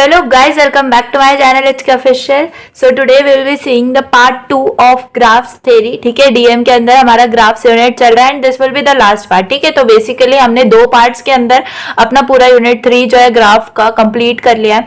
So hello guys, welcome back to my channel It's Official. So today we will be seeing the part 2 of graphs theory. ठीक है, DM के अंदर हमारा graphs unit चल रहा है and this will be the last part. ठीक है, तो बेसिकली हमने दो पार्ट्स के अंदर अपना पूरा यूनिट 3 जो है ग्राफ का कंप्लीट कर लिया है.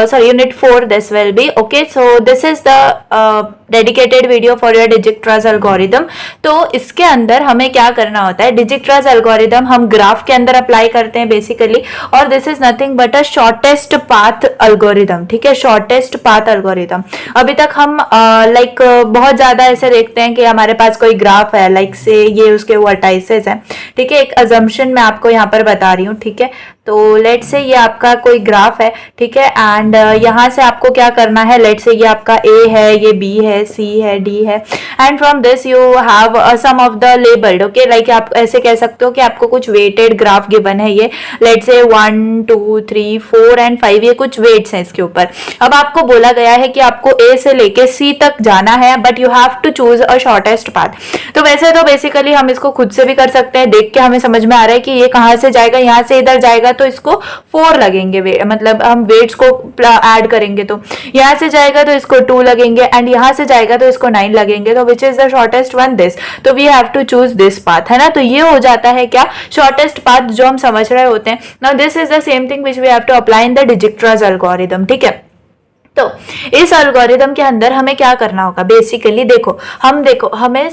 Sorry, unit 4 this will be. Okay, so this is the dedicated video for your Dijkstra's algorithm. तो इसके अंदर हमें क्या करना होता है, डिजिक्स्ट्रास एल्गोरिदम हम ग्राफ के अंदर अप्लाई करते हैं बेसिकली, और this is nothing but a shortest path algorithm. ठीक है, शॉर्टेस्ट पाथ एल्गोरिदम. अभी तक हम बहुत ज्यादा ऐसे देखते हैं कि हमारे पास कोई ग्राफ है, लाइक से ये उसके वर्टाइसेस हैं. ठीक है, एक अजम्पशन मैं आपको यहाँ पर बता रही हूँ. ठीक है, तो लेट से ये आपका कोई ग्राफ है. ठीक है, एंड यहाँ से आपको क्या करना है, लेट से ये आपका A है, ये B है, C है, D है, and from this you have some of the labelled. Okay, like आप ऐसे कह सकते हो कि आपको कुछ वेटेड ग्राफ गिवन है. ये लेट से 1 2 3 4 एंड 5 ये कुछ वेट्स हैं इसके ऊपर. अब आपको बोला गया है कि आपको A से लेके C तक जाना है, but you have to choose a shortest path. तो वैसे तो बेसिकली हम इसको खुद से भी कर सकते हैं, देख के हमें समझ में आ रहा है कि ये कहाँ से जाएगा, यहाँ से इधर जाएगा तो इसको 4 लगेंगे. मतलब हम वेट्स को ऐड करेंगे तो यहाँ से जाएगा तो इसको 2 लगेंगे, एंड यहाँ से जाएगा तो इसको 9 लगेंगे. तो which is the shortest one, this. तो we have to choose this path, है ना. तो ये हो जाता है क्या, शॉर्टेस्ट पाथ जो हम समझ रहे होते हैं. Now this is the same thing which we have to apply in the Dijkstra's algorithm. ठीक है, तो इस एल्गोरिथम के अंदर हमें क्या करना होगा, बेसिकली देखो हमें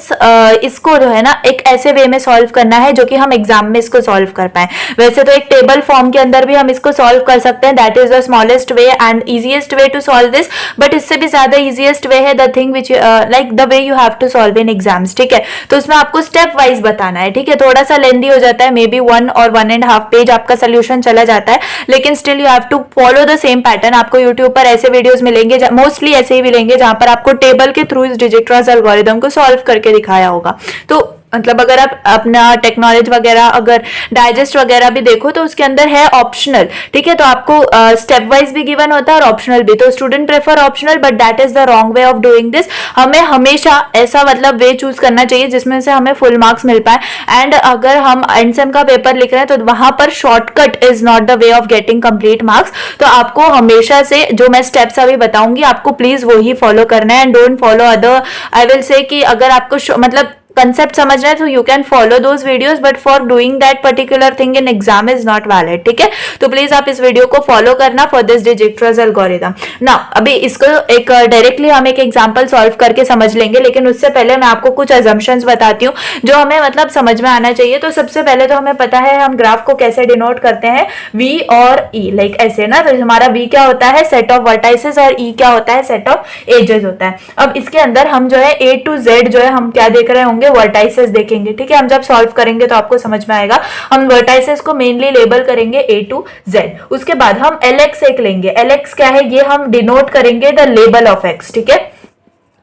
इसको जो है ना एक ऐसे वे में सॉल्व करना है जो कि हम एग्जाम में इसको सॉल्व कर पाए. वैसे तो एक टेबल फॉर्म के अंदर भी हम इसको सॉल्व कर सकते हैं, that is the smallest way and easiest way to solve this. But इससे भी ज्यादा इजीएस्ट वे है the thing which like the way you have to solve in exams. ठीक है, तो उसमें आपको स्टेप वाइज बताना है. ठीक है, थोड़ा सा लेंदी हो जाता है, मे बी 1 और 1.5 पेज आपका सोल्यूशन चला जाता है, लेकिन still you have to follow the same pattern. आपको यूट्यूब पर ऐसे वीडियोस मिलेंगे, मोस्टली ऐसे ही मिलेंगे, जहां पर आपको टेबल के थ्रू इस डिजिक्स्ट्रास एल्गोरिथम को सॉल्व करके दिखाया होगा. तो मतलब अगर आप अपना टेक्नोलॉजी वगैरह अगर डाइजेस्ट वगैरह भी देखो तो उसके अंदर है ऑप्शनल. ठीक है, तो आपको स्टेप वाइज भी गिवन होता है और ऑप्शनल भी. तो student prefer optional, but that is the wrong way of doing this. हमें हमेशा ऐसा मतलब वे चूज करना चाहिए जिसमें से हमें फुल मार्क्स मिल पाए. एंड अगर हम एनसेम का पेपर लिख रहे हैं तो वहां पर shortcut is not the way of getting complete marks. तो आपको हमेशा से जो मैं स्टेप्स अभी बताऊंगी आपको प्लीज वही फॉलो करना है, and don't follow other. I will say कि अगर आपको मतलब कंसेप्ट समझना है तो you can follow those videos, but for doing that particular thing in exam is not valid. ठीक है, तो प्लीज आप इस वीडियो को फॉलो करना फॉर दिस डिजिक्स्ट्रास एल्गोरिथम. नाउ अभी इसको एक डायरेक्टली हम एक एग्जांपल सॉल्व करके समझ लेंगे, लेकिन उससे पहले मैं आपको कुछ अजम्पशंस बताती हूँ जो हमें मतलब समझ में आना चाहिए. तो सबसे पहले तो हमें पता है हम ग्राफ को कैसे डिनोट करते हैं, V और E, लाइक ऐसे ना. तो हमारा V क्या होता है, सेट ऑफ वर्टाइसेस, और E क्या होता है, सेट ऑफ एजेस होता है. अब इसके अंदर हम जो है A to Z जो है हम क्या देख रहे होंगे, वर्टाइसेस देखेंगे. ठीक है, हम जब सॉल्व करेंगे तो आपको समझ में आएगा. हम वर्टाइसेस को मेनली लेबल करेंगे A to Z. उसके बाद हम LX एक लेंगे. LX क्या है, ये हम डिनोट करेंगे द लेबल ऑफ X. ठीक है,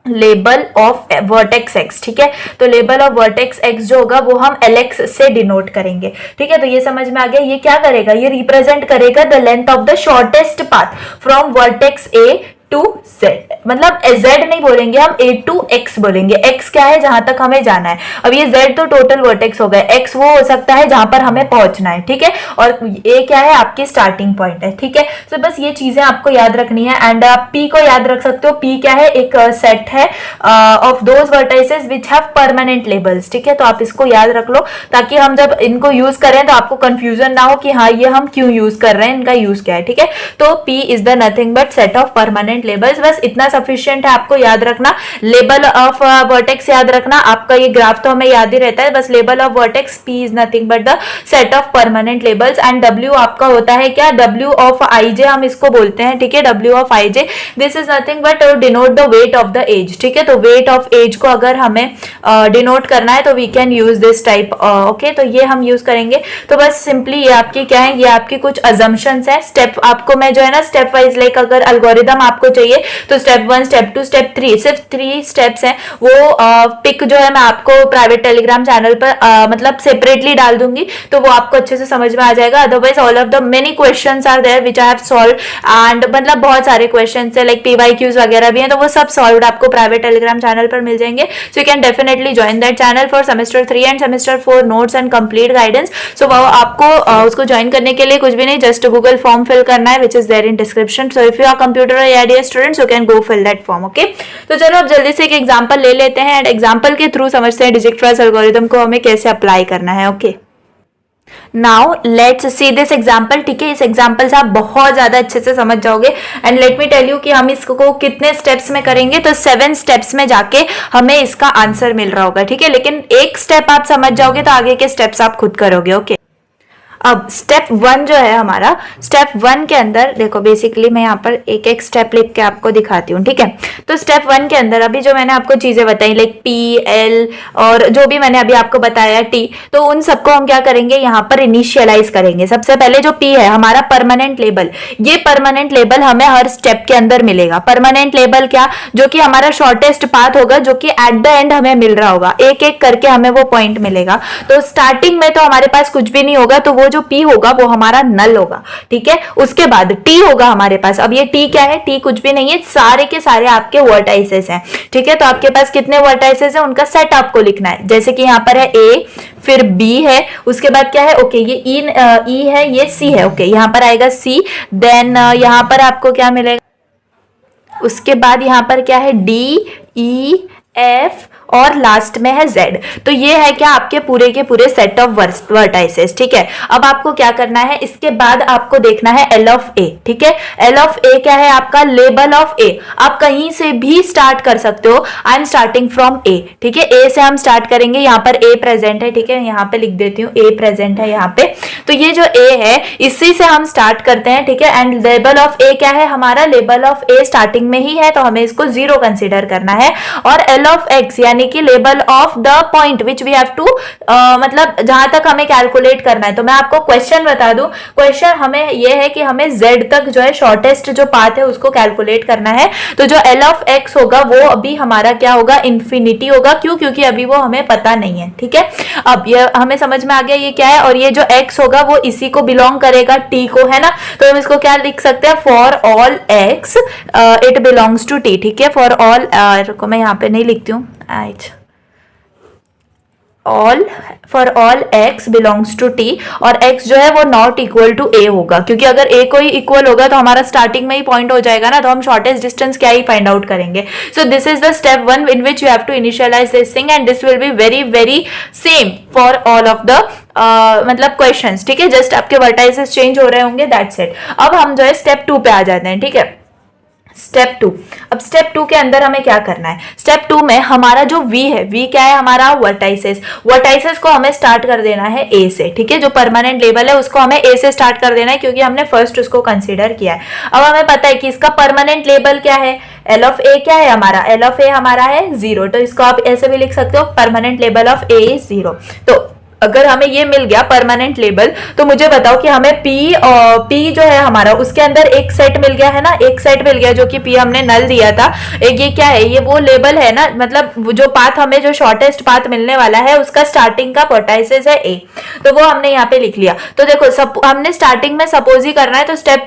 लेबल ऑफ वर्टेक्स X. ठीक है, तो लेबल ऑफ वर्टेक्स X जो होगा वो हम LX से डिनोट करेंगे. ठीक है, तो ये समझ में आ गया. ये क्या करेगा, ये रिप्रेजेंट करेगा the length of the shortest path from vertex A to Z. मतलब Z नहीं बोलेंगे हम, A टू X बोलेंगे. X क्या है, जहां तक हमें जाना है. अब ये Z तो टोटल वर्टेक्स हो गए, X वो हो सकता है जहां पर हमें पहुंचना है. ठीक है, और A क्या है, आपकी स्टार्टिंग पॉइंट है. ठीक है, तो बस ये चीजें आपको याद रखनी है. एंड आप P को याद रख सकते हो. P क्या है, एक सेट है of those vertices which have permanent labels. ठीक है, तो आप इसको याद रख लो ताकि हम जब इनको यूज करें तो आपको कंफ्यूजन ना हो कि हाँ ये हम क्यों यूज कर रहे हैं, इनका यूज क्या है. ठीक है, तो P is the nothing but set of permanent labels. बस इतना सफिशिएंट है आपको याद रखना. लेबल ऑफ वर्टेक्स याद रखना. आपका ये ग्राफ तो हमें याद ही रहता है, बस label of vertex P is nothing but the set of permanent labels. And W आपका होता है क्या, W ऑफ IJ हम इसको बोलते हैं. ठीक है, W of IJ this is nothing but denote the weight of the edge. ठीक है, तो वेट ऑफ एज को अगर हमें डिनोट करना है तो we can use this type. Okay, तो ये हम यूज करेंगे. तो बस सिंपली ये आपकी क्या है, ये आपकी कुछ अजम्पशंस है. स्टेप आपको मैं जो है ना स्टेप वाइज लाइक अगर एल्गोरिथम आपको आपको चाहिए तो स्टेप 1, स्टेप 2, स्टेप 3, सिर्फ 3 स्टेप्स हैं। वो पिक जो है मैं आपको प्राइवेट टेलीग्राम चैनल पर मतलब सेपरेटली डाल दूंगी, तो वो आपको अच्छे से समझ में आ जाएगा। Otherwise all of the many questions are there which I have solved and मतलब बहुत सारे क्वेश्चंस है लाइक PYQs वगैरह भी हैं, तो वो सब सॉल्व्ड आपको प्राइवेट टेलीग्राम चैनल पर मिल जाएंगे। So you can definitely join that channel for semester 3 and semester 4 notes and complete guidance. So वो आपको उसको ज्वाइन करने के लिए कुछ भी नहीं, जस्ट गूगल फॉर्म फिल करना है which is there in description. So if you are computer और AIDA students you can go fill that form. Okay, तो चलो अब जल्दी से एक एग्जांपल ले लेते हैं एंड एग्जांपल के थ्रू समझते हैं डिजिक्स्ट्रा एल्गोरिथम को हमें कैसे अप्लाई करना है। Okay, now let's see this example. ठीक है, इस एग्जाम्पल से आप बहुत ज्यादा अच्छे से समझ जाओगे and let me tell you कि हम इसको कितने स्टेप्स में करेंगे, तो 7 स्टेप्स में जाके हमें इसका आंसर मिल रहा होगा। ठीक है, लेकिन एक स्टेप आप समझ जाओगे तो आगे के स्टेप्स आप खुद करोगे। ओके, अब स्टेप 1 जो है हमारा, स्टेप 1 के अंदर देखो बेसिकली मैं यहाँ पर एक एक स्टेप लिख के आपको दिखाती हूँ। ठीक है, तो स्टेप 1 के अंदर अभी जो मैंने आपको चीजें बताई लाइक P, L और जो भी मैंने अभी आपको बताया T, तो उन सबको हम क्या करेंगे यहाँ पर इनिशियलाइज करेंगे। सबसे पहले जो P है हमारा परमानेंट लेबल, ये परमानेंट लेबल हमें हर स्टेप के अंदर मिलेगा। परमानेंट लेबल क्या, जो कि हमारा शॉर्टेस्ट पाथ होगा, जो कि एट द एंड हमें मिल रहा होगा, एक एक करके हमें वो पॉइंट मिलेगा। तो स्टार्टिंग में तो हमारे पास कुछ भी नहीं होगा, तो वो जो P होगा वो हमारा नल होगा। ठीक है, उसके बाद T होगा हमारे पास। अब ये T क्या है, T कुछ भी नहीं है, सारे के सारे आपके वर्टाइसेस हैं। ठीक है, तो आपके पास कितने वर्टाइसेस हैं उनका सेट आपको लिखना है। जैसे कि यहाँ पर है A, फिर B है, उसके बाद क्या है, ओके ये E है, ये C है। ओके, यहाँ पर आएगा C, देन यहाँ पर आपको क्या मिलेगा, उसके बाद यहाँ पर क्या है D, E, F और लास्ट में है Z। तो ये है क्या आपके पूरे के पूरे सेट ऑफ वर्टाइसेस। ठीक है, अब आपको क्या करना है, इसके बाद आपको देखना है L ऑफ A। ठीक है, L ऑफ A क्या है आपका, लेबल ऑफ A। आप कहीं से भी स्टार्ट कर सकते हो, I am starting from A। ठीक है, A से हम स्टार्ट करेंगे, यहाँ पर A प्रेजेंट है। ठीक है, यहाँ पे लिख देती हूँ A प्रेजेंट है यहाँ पे, तो ये जो A है इसी से हम स्टार्ट करते हैं। ठीक है, एंड लेबल ऑफ A क्या है हमारा, लेबल ऑफ A स्टार्टिंग में ही है, तो हमें इसको 0 कंसिडर करना है। और L ऑफ X यानी कि label of the point which we have to मतलब जहां तक हमें कैलकुलेट करना है। तो मैं आपको क्वेश्चन बता दूं, क्वेश्चन हमें यह है कि हमें Z तक जो है शॉर्टेस्ट जो पाथ है उसको कैलकुलेट करना है। तो जो L ऑफ X होगा वो अभी हमारा क्या होगा, इन्फिनिटी होगा। क्यों, क्योंकि अभी वो हमें पता नहीं है। ठीक है, अब ये हमें समझ में आ गया ये क्या है, और ये जो X होगा वो इसी को बिलोंग करेगा, T को, है ना। तो हम इसको क्या लिख सकते हैं, for all X it belongs to T। ठीक है, फॉर ऑल को मैं यहाँ पे नहीं लिखती हूँ, for all x belongs to T, और x जो है वो नॉट इक्वल टू A होगा, क्योंकि अगर A को ही इक्वल होगा तो हमारा स्टार्टिंग में ही पॉइंट हो जाएगा ना, तो हम शॉर्टेस्ट डिस्टेंस क्या ही फाइंड आउट करेंगे। So this is the step 1 in which you have to initialize this thing and this will be very very same for all of the मतलब क्वेश्चंस। ठीक है, जस्ट आपके वर्टाइसेस चेंज हो रहे होंगे, that's it. अब हम जो है स्टेप 2 पे आ जाते हैं। ठीक है, स्टेप 2। अब स्टेप 2 के अंदर हमें क्या करना है, स्टेप 2 में हमारा जो V है, V क्या है हमारा, वर्टाइसेस। वर्टाइसेस को हमें स्टार्ट कर देना है A से। ठीक है, जो परमानेंट लेवल है उसको हमें A से स्टार्ट कर देना है, क्योंकि हमने फर्स्ट उसको कंसीडर किया है। अब हमें पता है कि इसका परमानेंट लेवल क्या है, L ऑफ A क्या है हमारा, L ऑफ A हमारा है 0। तो इसको आप ऐसे भी लिख सकते हो, permanent level of A is 0। तो अगर हमें ये मिल गया परमानेंट लेबल, तो मुझे बताओ कि हमें P जो है हमारा उसके अंदर एक सेट मिल गया है ना, एक सेट मिल गया जो कि P हमने नल दिया था। एक ये क्या है, ये वो लेबल है ना, मतलब जो पाथ हमें जो शॉर्टेस्ट पाथ मिलने वाला है उसका स्टार्टिंग का वर्टाइसेस है A, तो वो हमने यहाँ पे लिख लिया। तो देखो हमने स्टार्टिंग में सपोज ही करना है, तो स्टेप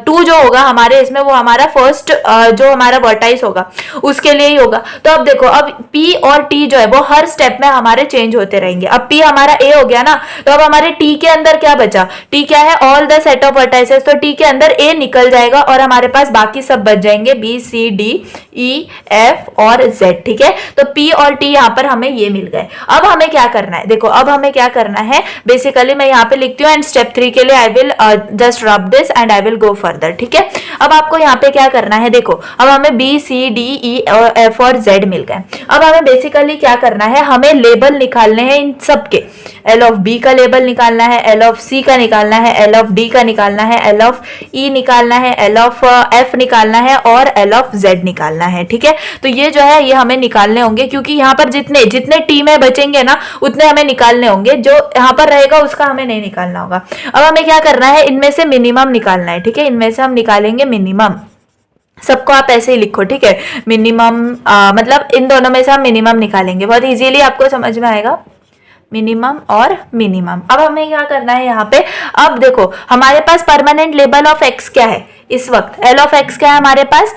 2 जो होगा हमारे इसमें वो हमारा फर्स्ट जो हमारा वर्टाइस होगा उसके लिए ही होगा। तो अब देखो, अब P और T जो है वो हर स्टेप में हमारे चेंज होते रहेंगे। अब P हमारा A हो गया ना, तो अब हमारे T के अंदर क्या बचा, T क्या है, all the set of vertices. तो T के अंदर A निकल जाएगा और हमारे पास बाकी सब बच जाएंगे, B, C, D, E, F और Z। ठीक है, तो P और T यहाँ पर हमें ये मिल गए। अब हमें क्या करना है, देखो अब हमें क्या करना है, बेसिकली मैं यहाँ पे लिखती हूँ एंड स्टेप 3 के लिए आई will just rub this and I will go further. ठीक है, अब आपको यहाँ पे क्या करना है, देखो अब हमें B, C, D, E, F और Z मिल गए। अब हमें बेसिकली क्या करना है, हमें लेबल निकालने हैं इन सब के। L ऑफ B का लेबल निकालना है, L ऑफ C का निकालना है, L ऑफ D का निकालना है, L ऑफ E निकालना है, L ऑफ F निकालना है और L ऑफ Z निकालना है। ठीक है, तो ये जो है ये हमें निकालने होंगे, क्योंकि यहाँ पर जितने जितने टी में बचेंगे ना उतने हमें निकालने होंगे, जो यहाँ पर रहेगा उसका हमें नहीं निकालना होगा। अब हमें क्या करना है, इनमें से मिनिमम निकालना है। ठीक है, इनमें से हम निकालेंगे मिनिमम। सबको आप ऐसे ही लिखो, ठीक है। मिनिमम मतलब इन दोनों में से हम मिनिमम निकालेंगे, बहुत इजीली आपको समझ में आएगा, मिनिमम और मिनिमम। अब हमें क्या करना है यहाँ पे, अब देखो हमारे पास परमानेंट लेबल ऑफ एक्स क्या है इस वक्त, एल ऑफ एक्स क्या है हमारे पास,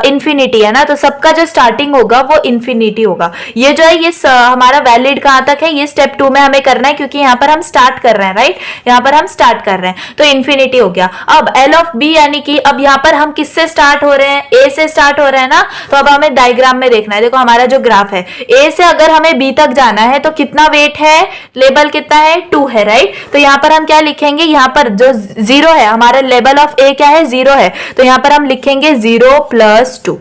इन्फिनिटी है ना, तो सबका जो स्टार्टिंग होगा वो इन्फिनिटी होगा। ये जो है ये हमारा वैलिड कहाँ तक है, ये स्टेप 2 में हमें करना है, क्योंकि यहाँ पर हम स्टार्ट कर रहे हैं, राइट, यहाँ पर हम स्टार्ट कर रहे हैं, तो इन्फिनिटी हो गया। अब एल ऑफ बी यानी कि अब यहाँ पर हम किससे स्टार्ट हो रहे हैं, ए से स्टार्ट हो रहे हैं ना, तो अब हमें डायग्राम में देखना है। देखो हमारा जो ग्राफ है, ए से अगर हमें बी तक जाना है तो कितना वेट है, लेबल कितना है, 2 है, राइट। तो यहाँ पर हम क्या लिखेंगे, यहाँ पर जो 0 है, हमारा लेबल ऑफ ए क्या है, 0 है, तो यहां पर हम लिखेंगे 0 + 2।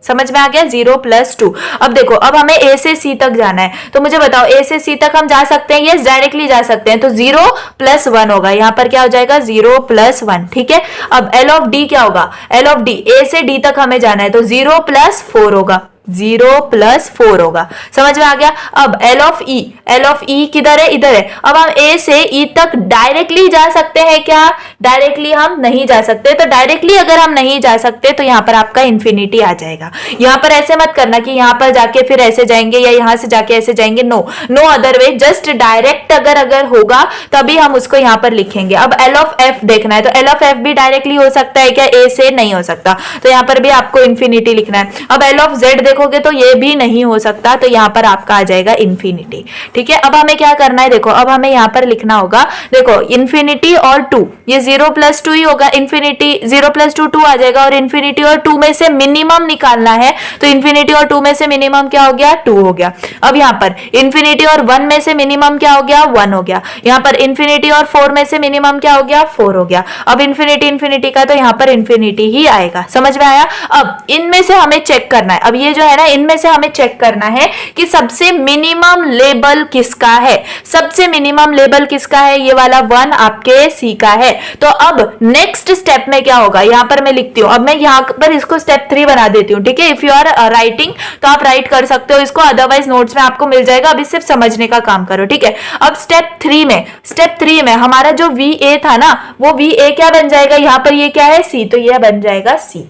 समझ में आ गया, 0 + 2। अब देखो अब हमें ए से सी तक जाना है, तो मुझे बताओ ए से सी तक हम जा सकते हैं, यस डायरेक्टली जा सकते हैं, तो 0 + 1 होगा, यहां पर क्या हो जाएगा 0 + 1, ठीक है। अब एल ऑफ डी क्या होगा, एल ऑफ डी ए से डी तक हमें जाना है, तो 0 + 4 होगा, 0 + 4 होगा, समझ में आ गया। अब L of E, L of E किधर है, इधर है। अब हम ए से ई तक डायरेक्टली जा सकते हैं क्या, डायरेक्टली हम नहीं जा सकते, तो डायरेक्टली अगर हम नहीं जा सकते तो यहां पर आपका इन्फिनिटी आ जाएगा। यहां पर ऐसे मत करना कि यहां पर जाके फिर ऐसे जाएंगे या यहां से जाके ऐसे जाएंगे, no no other way, just direct अगर होगा तभी हम उसको यहां पर लिखेंगे। अब एल ऑफ एफ देखना है, तो एल ऑफ एफ भी डायरेक्टली हो सकता है क्या, ए से नहीं हो सकता, तो यहां पर भी आपको इन्फिनिटी लिखना है। अब एल ऑफ जेड देखोगे तो ये भी नहीं हो सकता, तो यहां पर आपका आ जाएगा इन्फिनिटी, ठीक है। अब हमें क्या करना है, देखो अब हमें यहां पर लिखना होगा, देखो इन्फिनिटी और 2, ये 0 + 2 ही होगा, इन्फिनिटी 0 + 2 2 आ जाएगा, और इन्फिनिटी और 2 में से मिनिमम निकालना है, तो इन्फिनिटी और 2 में से मिनिमम क्या हो गया, 2 हो गया। अब यहां पर इन्फिनिटी और 1 में से मिनिमम क्या हो गया, 1 हो गया। यहां पर इन्फिनिटी और 4 में से मिनिमम क्या हो गया, 4 हो गया। अब इन्फिनिटी का तो यहां पर इन्फिनिटी ही आएगा, समझ में आया। अब इनमें से हमें चेक करना है, अब ये जो है ना, इनमें से हमें चेक करना है कि सबसे मिनिमम लेबल किसका है, सबसे मिनिमम लेबल किसका है, ये वाला 1 आपके सी का है। तो अब नेक्स्ट स्टेप में क्या होगा, यहां पर मैं लिखती हूं, अब मैं यहां पर इसको स्टेप 3 बना देती हूं, ठीक है। इफ यू आर राइटिंग तो आप राइट कर सकते हो इसको, अदरवाइज नोट्स में आपको मिल जाएगा, अभी सिर्फ समझने का काम करो, ठीक है। अब स्टेप 3 में हमारा जो VA था ना, वो VA क्या बन जाएगा, यहां पर ये क्या है, सी, तो ये बन जाएगा सी,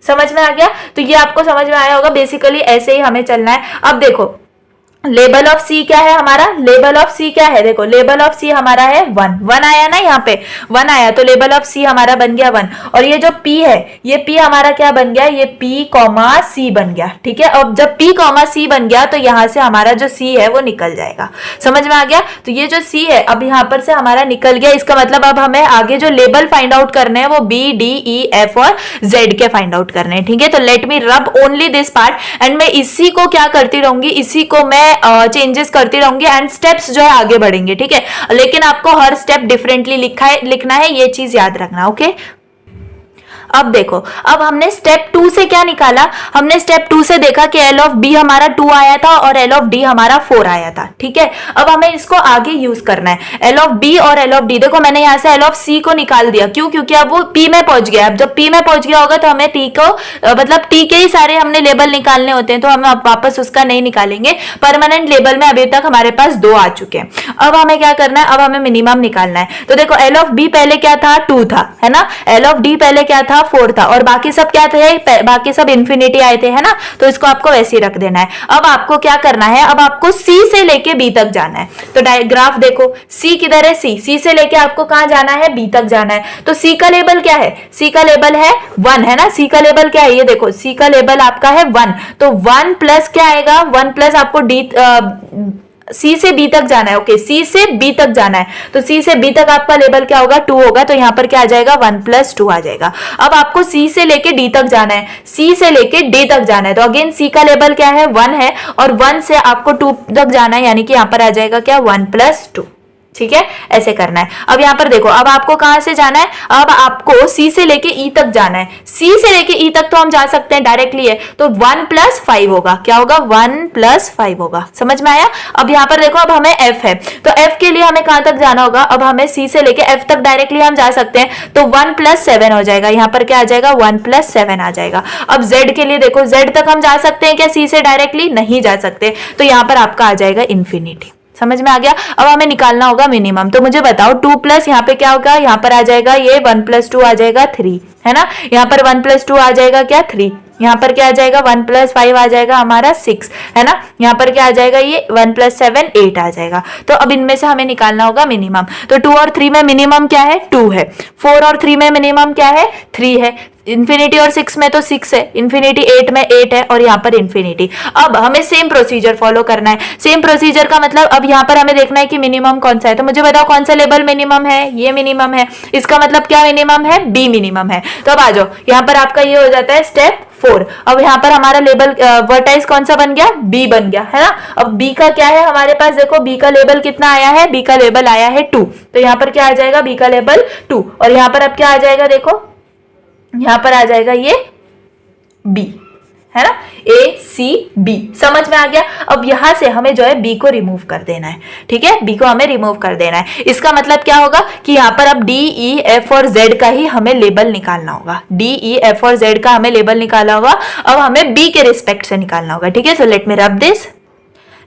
समझ में आ गया। तो ये आपको समझ में आया होगा, बेसिकली ऐसे ही हमें चलना है। अब देखो लेबल ऑफ सी क्या है हमारा, लेबल ऑफ सी क्या है, देखो लेबल ऑफ सी हमारा है 1 आया ना, यहाँ पे 1 आया, तो लेबल ऑफ सी हमारा बन गया 1। और ये जो P है, ये P हमारा क्या बन गया, ये P, C बन गया, ठीक है। अब जब P, C बन गया तो यहां से हमारा जो C है वो निकल जाएगा, समझ में आ गया। तो ये जो C है अब यहां पर से हमारा निकल गया, इसका मतलब अब हमें आगे जो लेबल फाइंड आउट करने हैं वो B, D, E, F और Z के फाइंड आउट करने हैं, ठीक है। तो लेट मी रब ओनली दिस पार्ट, एंड मैं इसी को क्या करती रहूंगी, इसी को मैं चेंजेस करती रहूंगी, एंड स्टेप्स जो है आगे बढ़ेंगे, ठीक है। लेकिन आपको हर स्टेप डिफरेंटली लिखना है, ये चीज याद रखना, ओके। अब देखो अब हमने स्टेप 2 से क्या निकाला, हमने स्टेप 2 से देखा कि एल ऑफ बी हमारा 2 आया था और एल ऑफ डी हमारा 4 आया था, ठीक है। अब हमें इसको आगे यूज करना है, एल ऑफ बी और एल ऑफ डी। देखो मैंने यहां से एल ऑफ सी को निकाल दिया, क्यों, क्योंकि अब वो पी में पहुंच गया। अब जब पी में पहुंच गया होगा तो हमें टी को मतलब टी के ही सारे हमने लेबल निकालने होते हैं, तो हम वापस उसका नहीं निकालेंगे। परमानेंट लेबल में अभी तक हमारे पास 2 आ चुके हैं। अब हमें क्या करना है, अब हमें मिनिमम निकालना है। तो देखो एल ऑफ बी पहले क्या था, 2 था, है ना। एल ऑफ डी पहले क्या था, 4 था, और बाकी सब क्या थे, बाकी सब इन्फिनिटी आए थे, है ना। तो इसको आपको वैसे ही रख देना है। अब आपको क्या करना है, अब आपको सी से लेके बी तक जाना है। तो ग्राफ देखो, सी किधर है, सी से लेके आपको कहां जाना है, बी तक जाना है। तो सी का लेबल क्या है, सी का लेबल है 1, है ना। सी का लेबल क्या है, ये देखो सी का लेबल आपका है 1, तो 1 प्लस क्या आएगा, 1 प्लस आपको डी सी से बी तक जाना है, ओके, सी से बी तक जाना है। तो सी से बी तक आपका लेबल क्या होगा, 2 होगा, तो यहां पर क्या आ जाएगा, 1 + 2 आ जाएगा। अब आपको सी से लेके डी तक जाना है, सी से लेके डी तक जाना है, तो अगेन सी का लेबल क्या है, 1 है, और 1 से आपको 2 तक जाना है, यानी कि यहां पर आ जाएगा क्या, 1 + 2, ठीक है। ऐसे करना है। अब यहां पर देखो, अब आपको कहां से जाना है, अब आपको सी से लेके ई तक जाना है। सी से लेके ई तक तो हम जा सकते हैं, डायरेक्टली है, तो 1 + 5 होगा, क्या होगा, 1 + 5 होगा, समझ में आया। अब यहां पर देखो, अब हमें एफ है, तो एफ के लिए हमें कहां तक जाना होगा, अब हमें सी से लेके एफ तक डायरेक्टली हम जा सकते हैं, तो 1 + 7 हो जाएगा, यहां पर क्या आ जाएगा, 1 + 7 आ जाएगा। अब जेड के लिए देखो, जेड तक हम जा सकते हैं क्या, सी से डायरेक्टली नहीं जा सकते, तो यहां पर आपका आ जाएगा इन्फिनिटी, समझ में आ गया। अब हमें निकालना होगा मिनिमम, तो मुझे बताओ 2 प्लस यहाँ पे क्या होगा, यहाँ पर आ जाएगा ये 1 प्लस 2 आ जाएगा 3, है ना। यहाँ पर 1 प्लस 2 आ जाएगा क्या 3, यहाँ पर क्या आ जाएगा 1 प्लस 5 आ जाएगा हमारा 6, है ना। यहाँ पर क्या आ जाएगा ये 1 प्लस 7 8 आ जाएगा। तो अब इनमें से हमें निकालना होगा मिनिमम। तो 2 और 3 में मिनिमम क्या है 2 है, 4 और 3 में मिनिमम क्या है 3 है, इन्फिनिटी और 6 में तो 6 है, इन्फिनिटी 8 में 8 है और यहाँ पर इन्फिनिटी। अब हमें सेम प्रोसीजर फॉलो करना है। सेम प्रोसीजर का मतलब अब यहाँ पर हमें देखना है कि मिनिमम कौन सा है। तो मुझे बताओ कौन सा लेवल मिनिमम है, ये मिनिमम है, इसका मतलब क्या मिनिमम है बी मिनिमम है। तो अब आ जाओ, यहाँ पर आपका ये हो जाता है स्टेप 4। अब यहाँ पर हमारा लेबल वर्टाइज कौन सा बन गया बी बन गया, है ना। अब बी का क्या है हमारे पास, देखो बी का लेबल कितना आया है, बी का लेबल आया है 2, तो यहाँ पर क्या आ जाएगा बी का लेबल 2, और यहाँ पर अब क्या आ जाएगा, देखो यहां पर आ जाएगा ये बी, है ना, ए सी बी, समझ में आ गया। अब यहां से हमें जो है बी को रिमूव कर देना है, ठीक है, बी को हमें रिमूव कर देना है। इसका मतलब क्या होगा कि यहाँ पर अब डी ई एफ और जेड का ही हमें लेबल निकालना होगा, डी ई एफ और जेड का हमें लेबल निकालना होगा। अब हमें बी के रिस्पेक्ट से निकालना होगा, ठीक है। So let me rub this.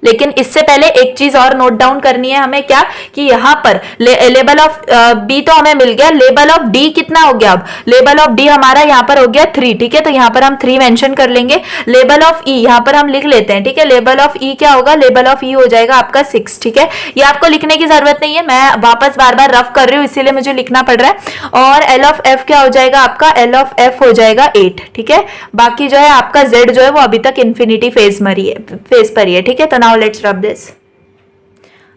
लेकिन इससे पहले एक चीज और नोट डाउन करनी है हमें, क्या कि यहाँ पर लेबल ऑफ बी तो हमें मिल गया, लेबल ऑफ डी कितना हो गया, अब लेबल ऑफ डी हमारा यहाँ पर हो गया 3, ठीक है। तो यहाँ पर हम 3 मेंशन कर लेंगे। लेबल ऑफ ई यहाँ पर हम लिख लेते हैं, ठीक है। लेबल ऑफ ई क्या होगा, लेबल ऑफ ई हो जाएगा आपका 6, ठीक है। ये आपको लिखने की जरूरत नहीं है, मैं वापस बार बार रफ कर रही हूँ इसीलिए मुझे लिखना पड़ रहा है। और एल ऑफ एफ क्या हो जाएगा आपका, एल ऑफ एफ हो जाएगा 8, ठीक है। बाकी जो है आपका जेड जो है वो अभी तक इन्फिनिटी फेज पर ही है, ठीक है। तो नाउ लेट्स रब दिस।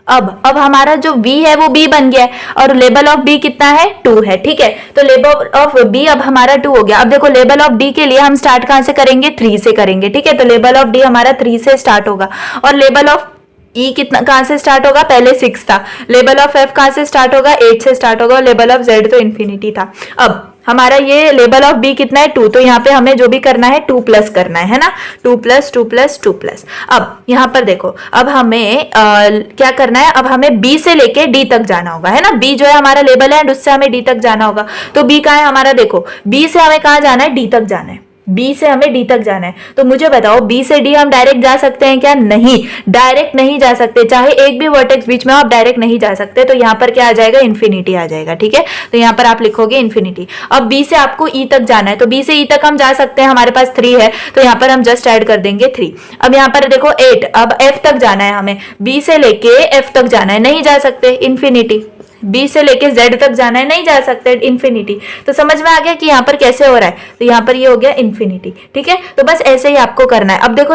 अब हमारा जो v है वो b बन गया है और लेबल ऑफ b कितना है 2 है, ठीक है। तो लेबल ऑफ b अब हमारा 2 हो गया। अब देखो लेबल ऑफ d के लिए हम स्टार्ट कहां से करेंगे, 3 से करेंगे, ठीक है। तो लेबल ऑफ d हमारा 3 से स्टार्ट होगा और लेबल ऑफ ई कितना कहां से स्टार्ट होगा, पहले 6 था। लेबल ऑफ एफ कहां से स्टार्ट होगा, 8 से स्टार्ट होगा और लेबल ऑफ जेड तो इन्फिनिटी था। अब हमारा ये लेबल ऑफ बी कितना है 2, तो यहाँ पे हमें जो भी करना है 2 प्लस करना है ना, 2 प्लस 2 प्लस 2 प्लस। अब यहाँ पर देखो अब हमें क्या करना है, अब हमें बी से लेके डी तक जाना होगा, है ना। बी जो है हमारा लेबल है, उससे हमें डी तक जाना होगा। तो बी कहाँ है हमारा, देखो बी से हमें कहाँ जाना है, डी तक जाना है, बी से हमें डी तक जाना है। तो मुझे बताओ बी से डी हम डायरेक्ट जा सकते हैं क्या, नहीं, डायरेक्ट नहीं जा सकते, चाहे एक भी वर्टेक्स बीच में आप डायरेक्ट नहीं जा सकते। तो यहाँ पर क्या आ जाएगा, इन्फिनिटी आ जाएगा, ठीक है। तो यहाँ पर आप लिखोगे इन्फिनिटी। अब बी से आपको ई तक जाना है, तो बी से ई तक हम जा सकते हैं, हमारे पास 3 है, तो यहाँ पर हम जस्ट ऐड कर देंगे 3। अब यहाँ पर देखो 8, अब एफ तक जाना है हमें, बी से लेके एफ तक जाना है, नहीं जा सकते, इन्फिनिटी। बी से लेके जेड तक जाना है, नहीं जा सकते, इन्फिनिटी। तो समझ में आ गया कि यहाँ पर कैसे हो रहा है। तो यहाँ पर ये हो गया इन्फिनिटी, ठीक है। तो बस ऐसे ही आपको करना है। अब देखो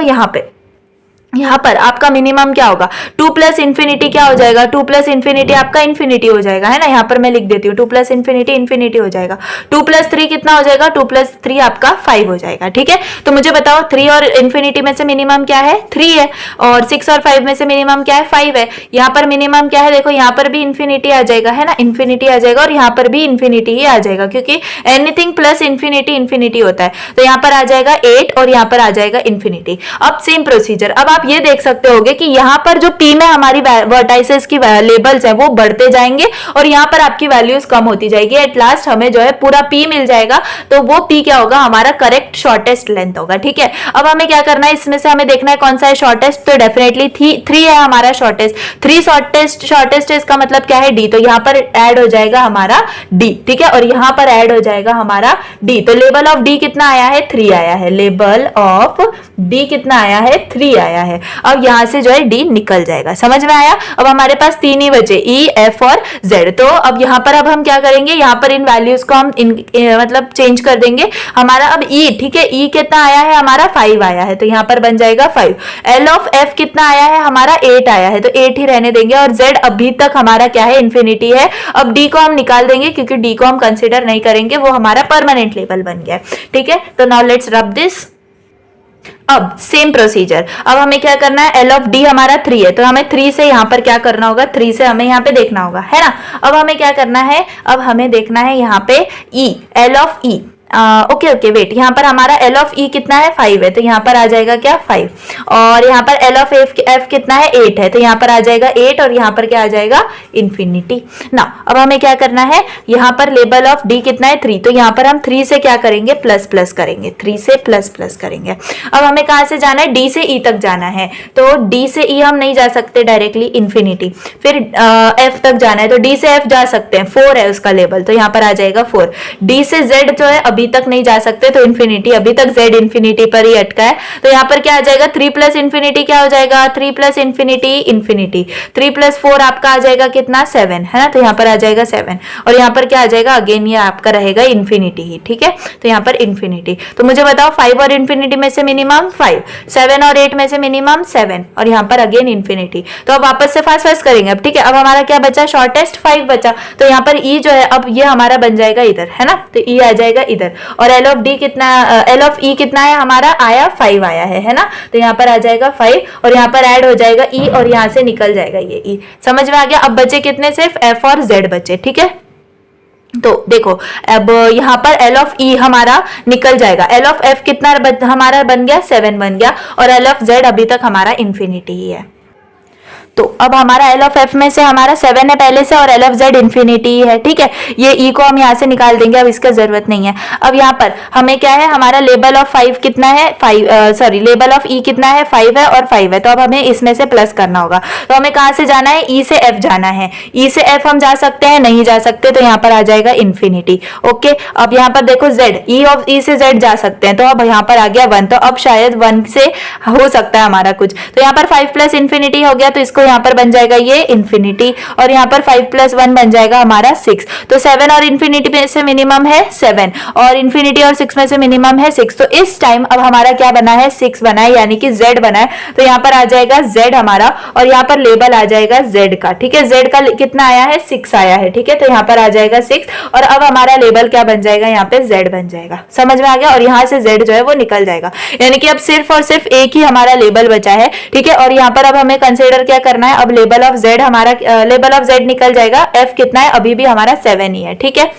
यहाँ पर आपका मिनिमम क्या होगा, 2 प्लस इन्फिनिटी क्या हो जाएगा, 2 प्लस इन्फिनिटी आपका इन्फिनिटी हो जाएगा, है ना। यहाँ पर मैं लिख देती हूँ 2 प्लस इन्फिनिटी इन्फिनिटी हो जाएगा। 2 प्लस 3 कितना हो जाएगा, 2 प्लस 3 आपका 5 हो जाएगा, ठीक है। तो मुझे बताओ 3 और इन्फिनिटी में से मिनिमम क्या है, 3 है, और 6 और 5 में से मिनिमम क्या है, 5 है। यहाँ पर मिनिमम क्या है, देखो यहाँ पर भी इन्फिनिटी आ जाएगा, है ना, इन्फिनिटी आ जाएगा, और यहाँ पर भी इन्फिनिटी ही आ जाएगा, क्योंकि एनीथिंग प्लस इन्फिनिटी इन्फिनिटी होता है। तो यहाँ पर आ जाएगा 8 और यहाँ पर आ जाएगा इन्फिनिटी। अब सेम प्रोसीजर, अब आप ये देख सकते होगे कि यहाँ पर जो p में हमारी वर्टाइसेस की लेबल्स है वो बढ़ते जाएंगे और यहाँ पर आपकी वैल्यूज कम होती जाएगी। एट लास्ट हमें जो है पूरा p मिल जाएगा, तो वो p क्या होगा, हमारा करेक्ट शॉर्टेस्ट लेंथ होगा, ठीक है। अब हमें क्या करना है, इसमें से हमें देखना है कौन सा है शॉर्टेस्ट, तो डेफिनेटली 3 है हमारा शॉर्टेस्ट। 3 शॉर्टेस्ट है, इसका मतलब क्या है d, तो यहाँ पर ऐड हो जाएगा हमारा d, ठीक है, और यहाँ पर ऐड हो जाएगा हमारा d। तो लेबल ऑफ d कितना आया है, 3 आया है, लेबल ऑफ d कितना आया है, 3 आया है। अब यहाँ से जो है d निकल जाएगा, समझ में आया। अब हमारे पास 3 ही बचे, e f और z। तो अब यहाँ पर अब हम क्या करेंगे, यहाँ पर इन वैल्यूज को हम मतलब चेंज कर देंगे। हमारा अब e, ठीक है, e कितना आया है हमारा, 5 आया है, तो यहाँ पर बन जाएगा 5। l ऑफ f कितना आया है हमारा, 8 आया है, तो 8 ही रहने देंगे, और z अभी तक हमारा क्या है, इन्फिनिटी है। अब d को हम निकाल देंगे क्योंकि d को हम कंसिडर नहीं करेंगे, वो हमारा परमानेंट लेवल बन गया है, ठीक है। तो नाउ लेट्स रब दिस। अब सेम प्रोसीजर, अब हमें क्या करना है, एल ऑफ डी हमारा 3 है, तो हमें 3 से यहाँ पर क्या करना होगा, 3 से हमें यहाँ पे देखना होगा, है ना। अब हमें क्या करना है, अब हमें देखना है यहाँ पे E, L of E, okay okay wait, यहाँ पर हमारा एल ऑफ ई कितना है 5 है, तो यहाँ पर आ जाएगा क्या 5, और यहाँ पर एल ऑफ एफ कितना है 8 है, तो यहाँ पर आ जाएगा 8, और यहाँ पर क्या आ जाएगा इन्फिनिटी ना। अब हमें क्या करना है, यहाँ पर लेबल ऑफ डी कितना है 3, तो यहाँ पर हम 3 से क्या करेंगे प्लस प्लस करेंगे, 3 से प्लस प्लस करेंगे। अब हमें कहाँ से जाना है, डी से ई तक जाना है, तो डी से ई हम नहीं जा सकते डायरेक्टली इन्फिनिटी, फिर एफ तक जाना है, तो डी से एफ जा सकते हैं, 4 है उसका लेवल, तो यहाँ पर आ जाएगा 4। डी से जेड जो है अभी तक नहीं जा सकते, तो इन्फिनिटी, अभी तक जेड इन्फिनिटी पर ही अटका है, तो यहाँ पर क्या आ जाएगा 3 प्लस इन्फिनिटी क्या हो जाएगा, 3 प्लस इन्फिनिटी इन्फिनिटी, 3 प्लस 4 आपका आ जाएगा कितना 7 है ना, तो यहाँ पर आ जाएगा 7, और यहाँ पर क्या आ जाएगा अगेन ये आपका रहेगा इन्फिनिटी ही, ठीक है, तो यहाँ पर इन्फिनिटी। तो मुझे बताओ 5 और इन्फिनिटी में से मिनिमम 5, 7 और 8 में से मिनिमम 7, और यहाँ पर अगेन इन्फिनिटी। तो अब वापस से फास्ट फास्ट करेंगे अब, ठीक है। अब हमारा क्या बचा, शॉर्टेस्ट 5 बचा, तो यहाँ पर ई जो है अब ये हमारा बन जाएगा इधर, है ना, तो ई आ जाएगा इधर, और एल ऑफ डी कितना, एल ऑफ ई कितना है हमारा आया 5 आया है ना, तो यहाँ पर आ जाएगा 5, और यहाँ पर ऐड हो जाएगा ई, और यहाँ से निकल जाएगा ये ई। समझ में आ गया। अब बचे कितने, सिर्फ एफ और जेड बचे, ठीक है। तो देखो अब यहाँ पर एल ऑफ ई हमारा निकल जाएगा, एल ऑफ एफ कितना हमारा बन गया 7 बन गया, और एल ऑफ जेड अभी तक हमारा इन्फिनिटी ही है। तो अब हमारा एल ऑफ एफ में से हमारा 7 है पहले से, और एल ऑफ जेड इन्फिनिटी है, ठीक है। ये ई को हम यहाँ से निकाल देंगे, अब इसका जरूरत नहीं है। अब यहाँ पर हमें क्या है, हमारा लेबल ऑफ 5 कितना है, 5 सॉरी लेबल ऑफ ई कितना है 5 है और 5 है, तो अब हमें इसमें से प्लस करना होगा। तो हमें कहाँ से जाना है, ई से एफ जाना है, ई से एफ हम जा सकते हैं, नहीं जा सकते, तो यहाँ पर आ जाएगा इन्फिनिटी। ओके, अब यहाँ पर देखो जेड, ई ऑफ ई से जेड जा सकते हैं, तो अब यहाँ पर आ गया 1, तो अब शायद 1 से हो सकता है हमारा कुछ, तो यहाँ पर 5 प्लस इन्फिनिटी हो गया, तो इसको यहाँ पर बन जाएगा ये इन्फिनिटी, और यहाँ पर 5 प्लस 1 बन जाएगा हमारा 6, तो 7 और इन्फिनिटी में से मिनिमम है 7, और इन्फिनिटी और 6 में से मिनिमम है 6, तो इस टाइम अब हमारा क्या बना है 6 बना है, यानी कि z बना है, तो यहाँ पर आ जाएगा z हमारा, और यहाँ पर लेबल आ जाएगा z का, ठीक है। z का कितना आया है 6 आया है, ठीक है, तो यहाँ पर आ जाएगा 6, और अब हमारा लेबल क्या बन जाएगा, यहाँ पे z बन जाएगा। समझ में आ गया, और यहाँ से z जो है वो निकल जाएगा, यानी कि अब सिर्फ और सिर्फ एक ही हमारा लेबल बचा है, ठीक है। और यहाँ पर अब हमें कंसिडर क्या करना है, अब लेबल ऑफ z हमारा, लेबल ऑफ z निकल जाएगा, f कितना है अभी भी हमारा 7 ही है, ठीक है।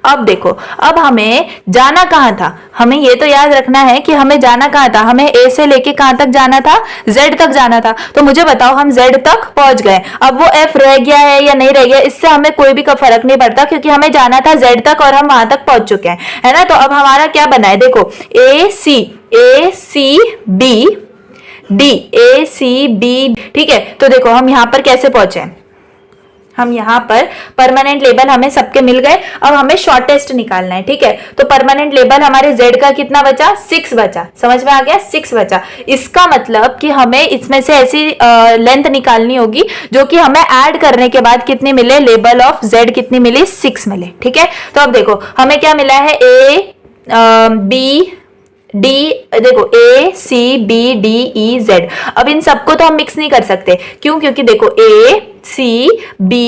अब देखो, अब हमें जाना कहां था, हमें ये तो याद रखना है कि हमें जाना कहां था, हमें a से लेके कहां तक जाना था, z तक जाना था। तो मुझे बताओ हम z तक पहुंच गए, अब वो f रह गया है या नहीं रह गया, इससे हमें कोई भी फर्क नहीं पड़ता, क्योंकि हमें जाना था z तक और हम वहां तक पहुंच चुके हैं, है ना। तो अब हमारा क्या बना है, देखो a c b d, a c b, ठीक है। तो देखो हम यहां पर कैसे पहुंचे, हम यहाँ पर परमानेंट लेबल हमें सबके मिल गए, अब हमें शॉर्टेस्ट निकालना है, ठीक है। तो परमानेंट लेबल हमारे z का कितना बचा, 6 बचा, समझ में आ गया, 6 बचा। इसका मतलब कि हमें इसमें से ऐसी लेंथ निकालनी होगी जो कि हमें ऐड करने के बाद कितनी मिले, लेबल ऑफ z कितनी मिली, 6 मिले, ठीक है। तो अब देखो हमें क्या मिला है, a b d, देखो a c b d e z, अब इन सबको तो हम मिक्स नहीं कर सकते, क्यों, क्योंकि देखो a c b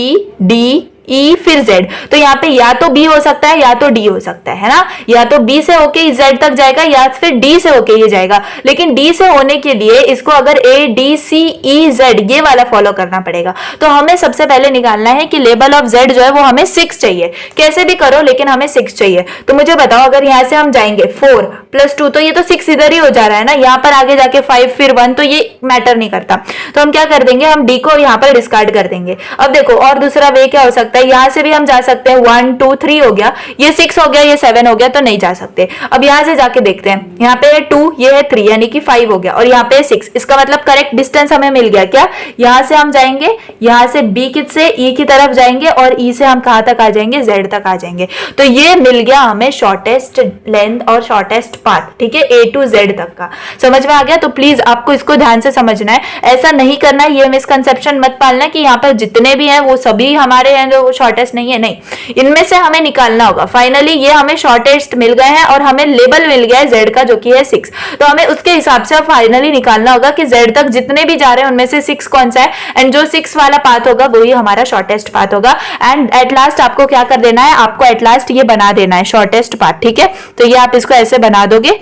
d ई फिर जेड, तो यहाँ पे या तो बी हो सकता है या तो डी हो सकता है ना, या तो बी से होके जेड तक जाएगा या फिर डी से होके ये जाएगा, लेकिन डी से होने के लिए इसको अगर A D C E Z ये वाला फॉलो करना पड़ेगा। तो हमें सबसे पहले निकालना है कि लेबल ऑफ जेड जो है वो हमें 6 चाहिए, कैसे भी करो लेकिन हमें 6 चाहिए। तो मुझे बताओ अगर यहाँ से हम जाएंगे 4 + 2, तो ये तो 6 इधर ही हो जा रहा है ना, यहाँ पर आगे जाके 5 फिर 1, तो ये मैटर नहीं करता। तो हम क्या कर देंगे, हम डी को यहाँ पर डिस्कार्ड कर देंगे। अब देखो और दूसरा वे क्या हो सकता है, यहां से भी हम जा सकते हैं, 1 2 3 हो गया, ये 6 हो गया, ये 7 हो गया, तो नहीं जा सकते। अब यहां से जाके देखते हैं, यहाँ पे 2, ये है 3, यानी कि 5 हो गया, और यहाँ पे 6, इसका मतलब करेक्ट डिस्टेंस हमें मिल गया क्या, यहां से हम जाएंगे, यहां से बी से ई की तरफ जाएंगे, और ई से हम कहां तक आ जाएंगे, जेड तक आ जाएंगे। तो ये मिल गया हमें शॉर्टेस्ट लेंथ और शॉर्टेस्ट पाथ, ठीक है, ए टू जेड तक का। समझ में आ गया। तो प्लीज आपको इसको ध्यान से समझना है, ऐसा नहीं करना है, ये मिसकंसेप्शन मत पालना कि यहाँ पर जितने भी हैं वो सभी हमारे हैं जो शॉर्टेस्ट नहीं है, नहीं, इनमें से हमें निकालना होगा। फाइनली ये हमें शॉर्टेस्ट मिल गए हैं और हमें लेबल मिल गया है जेड का जो कि है 6, तो हमें उसके हिसाब से फाइनली निकालना होगा कि जेड तक जितने भी जा रहे हैं उनमें से 6 कौन सा है, एंड जो 6 वाला पाथ होगा वही हमारा शॉर्टेस्ट पाथ होगा। एंड एट लास्ट आपको क्या कर देना है, आपको एट लास्ट ये बना देना है शॉर्टेस्ट पाथ, ठीक है। तो ये आप इसको ऐसे बना दोगे,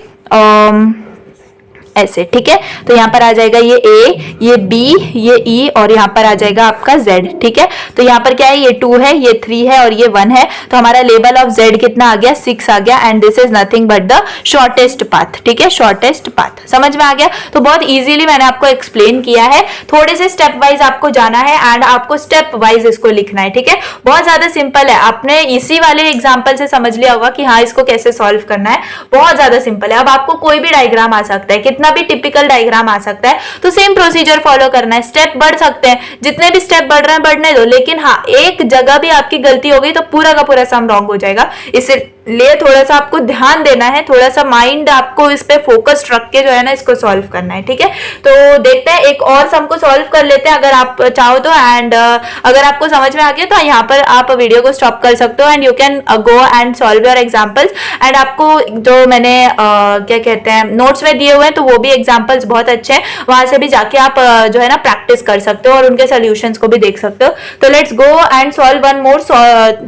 ऐसे, ठीक है। तो यहाँ पर आ जाएगा ये ए, ये बी, ये ई और यहाँ पर आ जाएगा आपका जेड, ठीक है। तो यहाँ पर क्या है, ये 2 है, ये 3 है और ये 1 है। तो हमारा लेवल ऑफ जेड कितना आ गया, 6 आ गया and this is nothing but the shortest path, ठीक है, शॉर्टेस्ट पाथ। समझ में आ गया। तो बहुत इजीली मैंने आपको एक्सप्लेन किया है, थोड़े से स्टेप वाइज आपको जाना है एंड आपको स्टेप वाइज इसको लिखना है, ठीक है। बहुत ज्यादा सिंपल है, आपने इसी वाले एग्जाम्पल से समझ लिया होगा कि हाँ इसको कैसे सॉल्व करना है, बहुत ज्यादा सिंपल है। अब आपको कोई भी डायग्राम आ सकता है, कितना भी टिपिकल डायग्राम आ सकता है, तो सेम प्रोसीजर फॉलो करना है। स्टेप बढ़ सकते हैं, जितने भी स्टेप बढ़ रहे हैं बढ़ने दो, लेकिन हाँ एक जगह भी आपकी गलती हो गई तो पूरा का पूरा सम रॉन्ग हो जाएगा। इसलिए थोड़ा सा आपको ध्यान देना है, थोड़ा सा माइंड आपको इस पे फोकस रख के जो है ना इसको सॉल्व करना है, ठीक है। तो देखते हैं एक और सम को सॉल्व कर लेते हैं अगर आप चाहो तो। एंड अगर आपको समझ में आ गया तो यहाँ पर आप वीडियो को स्टॉप कर सकते हो and you can go and solve your examples. And आपको जो मैंने क्या कहते हैं नोट्स में दिए हुए हैं तो वो भी एग्जाम्पल्स बहुत अच्छे हैं, वहां से भी जाके आप जो है ना प्रैक्टिस कर सकते हो और उनके सोल्यूशंस को भी देख सकते हो। तो let's go and solve one more,